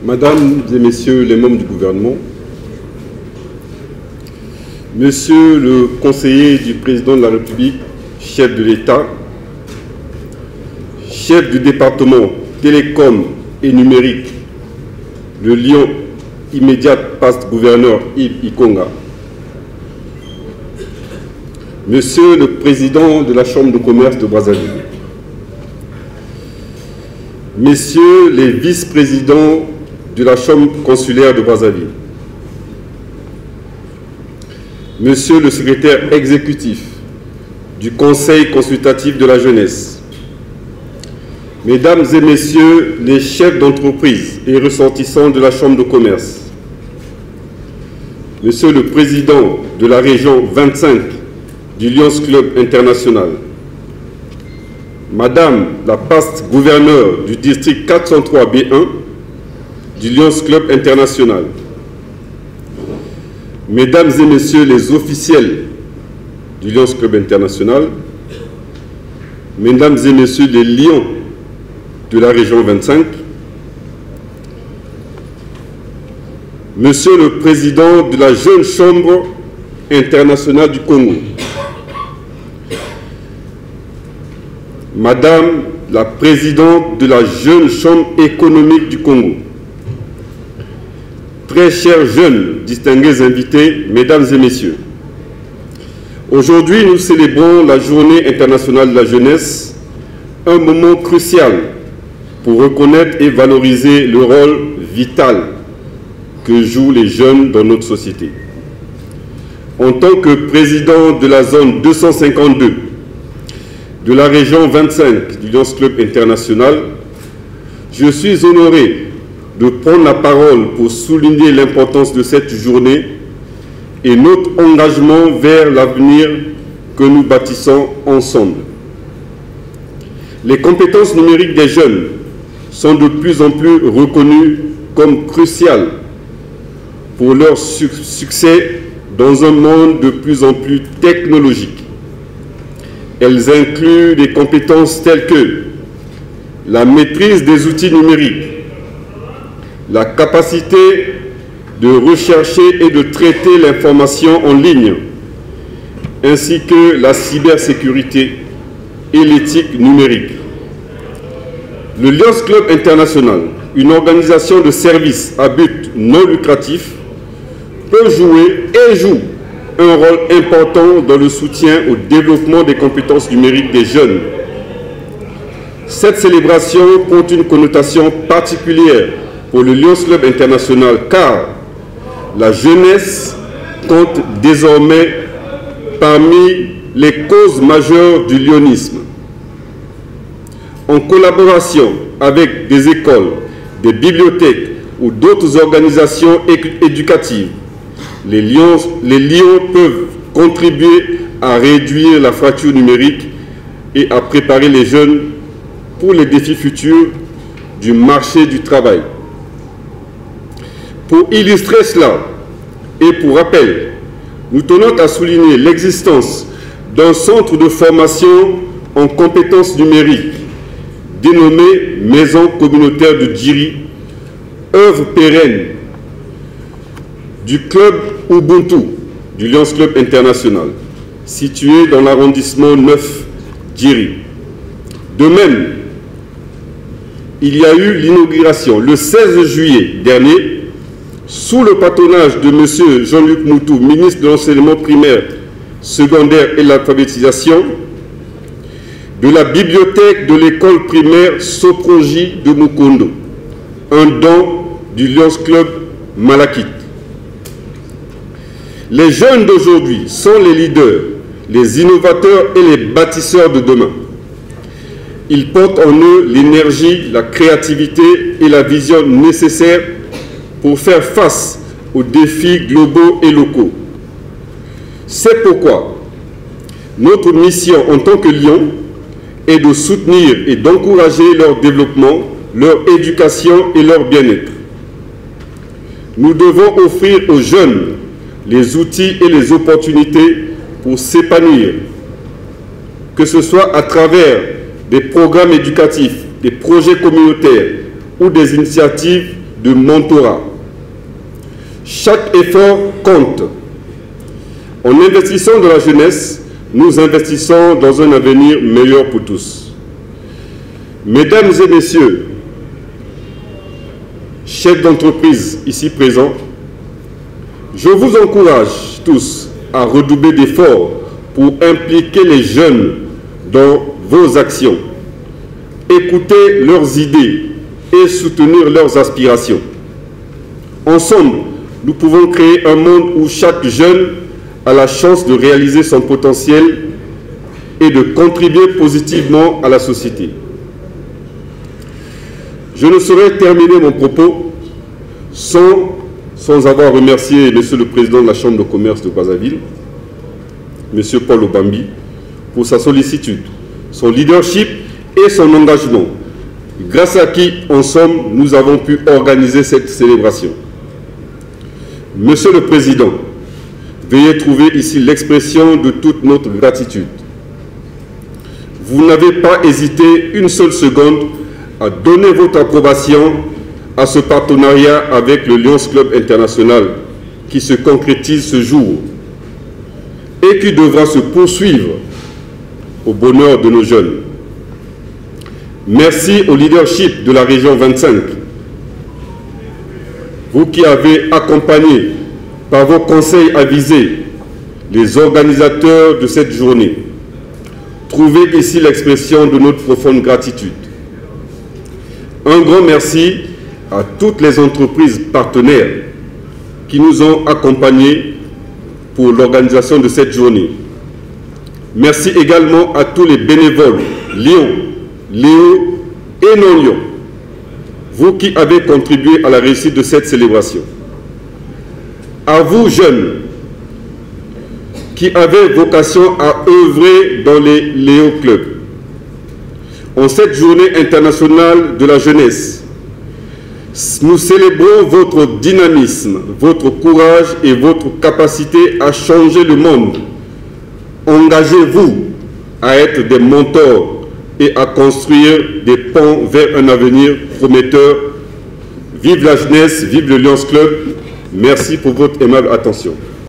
Mesdames et Messieurs les membres du gouvernement, Monsieur le conseiller du président de la République, chef de l'État, chef du département télécom et numérique, le lion immédiat post-gouverneur Yves Ikonga, Monsieur le président de la Chambre de commerce de Brazzaville, Messieurs les vice-présidents de la Chambre consulaire de Brazzaville, Monsieur le secrétaire exécutif du Conseil consultatif de la jeunesse, Mesdames et Messieurs les chefs d'entreprise et ressortissants de la Chambre de commerce, Monsieur le président de la région 25 du Lions Club International, Madame la post-gouverneure du district 403B1 du Lions Club International, Mesdames et Messieurs les officiels du Lions Club International, Mesdames et Messieurs les Lions de la région 25, Monsieur le Président de la Jeune Chambre internationale du Congo, Madame la Présidente de la Jeune Chambre économique du Congo, très chers jeunes, distingués invités, Mesdames et Messieurs, aujourd'hui nous célébrons la Journée internationale de la jeunesse, un moment crucial pour reconnaître et valoriser le rôle vital que jouent les jeunes dans notre société. En tant que président de la zone 252 de la région 25 du Lions Club International, je suis honoré de prendre la parole pour souligner l'importance de cette journée et notre engagement vers l'avenir que nous bâtissons ensemble. Les compétences numériques des jeunes sont de plus en plus reconnues comme cruciales pour leur succès dans un monde de plus en plus technologique. Elles incluent des compétences telles que la maîtrise des outils numériques, la capacité de rechercher et de traiter l'information en ligne, ainsi que la cybersécurité et l'éthique numérique. Le Lions Club International, une organisation de services à but non lucratif, peut jouer et joue un rôle important dans le soutien au développement des compétences numériques des jeunes. Cette célébration compte une connotation particulière pour le Lions Club International car la jeunesse compte désormais parmi les causes majeures du lionisme. En collaboration avec des écoles, des bibliothèques ou d'autres organisations éducatives, les lions peuvent contribuer à réduire la fracture numérique et à préparer les jeunes pour les défis futurs du marché du travail. Pour illustrer cela, et pour rappel, nous tenons à souligner l'existence d'un centre de formation en compétences numériques dénommé Maison communautaire de Djiri, œuvre pérenne du club Ubuntu du Lions Club International, situé dans l'arrondissement 9 Djiri. De même, il y a eu l'inauguration le 16 juillet dernier, sous le patronage de M. Jean-Luc Moutou, ministre de l'enseignement primaire, secondaire et de l'alphabétisation, de la bibliothèque de l'école primaire Soproji de Mukondo, un don du Lions Club Malakite. Les jeunes d'aujourd'hui sont les leaders, les innovateurs et les bâtisseurs de demain. Ils portent en eux l'énergie, la créativité et la vision nécessaires pour faire face aux défis globaux et locaux. C'est pourquoi notre mission en tant que Lion est de soutenir et d'encourager leur développement, leur éducation et leur bien-être. Nous devons offrir aux jeunes les outils et les opportunités pour s'épanouir, que ce soit à travers des programmes éducatifs, des projets communautaires ou des initiatives de mentorat. Chaque effort compte. En investissant dans la jeunesse, nous investissons dans un avenir meilleur pour tous. Mesdames et messieurs, chefs d'entreprise ici présents, je vous encourage tous à redoubler d'efforts pour impliquer les jeunes dans vos actions, écouter leurs idées et soutenir leurs aspirations. Ensemble, nous pouvons créer un monde où chaque jeune a la chance de réaliser son potentiel et de contribuer positivement à la société. Je ne saurais terminer mon propos sans avoir remercié Monsieur le Président de la Chambre de commerce de Brazzaville, Monsieur Paul Obambi, pour sa sollicitude, son leadership et son engagement, grâce à qui, en somme, nous avons pu organiser cette célébration. Monsieur le Président, veuillez trouver ici l'expression de toute notre gratitude. Vous n'avez pas hésité une seule seconde à donner votre approbation à ce partenariat avec le Lions Club International qui se concrétise ce jour et qui devra se poursuivre au bonheur de nos jeunes. Merci au leadership de la région 25, vous qui avez accompagné par vos conseils avisés les organisateurs de cette journée. Trouvez ici l'expression de notre profonde gratitude. Un grand merci à toutes les entreprises partenaires qui nous ont accompagnés pour l'organisation de cette journée. Merci également à tous les bénévoles, Lions, Léo et non-Lions, vous qui avez contribué à la réussite de cette célébration. À vous, jeunes, qui avez vocation à œuvrer dans les Léo Clubs. En cette journée internationale de la jeunesse, nous célébrons votre dynamisme, votre courage et votre capacité à changer le monde. Engagez-vous à être des mentors et à construire des ponts vers un avenir prometteur. Vive la jeunesse, vive le Lions Club. Merci pour votre aimable attention.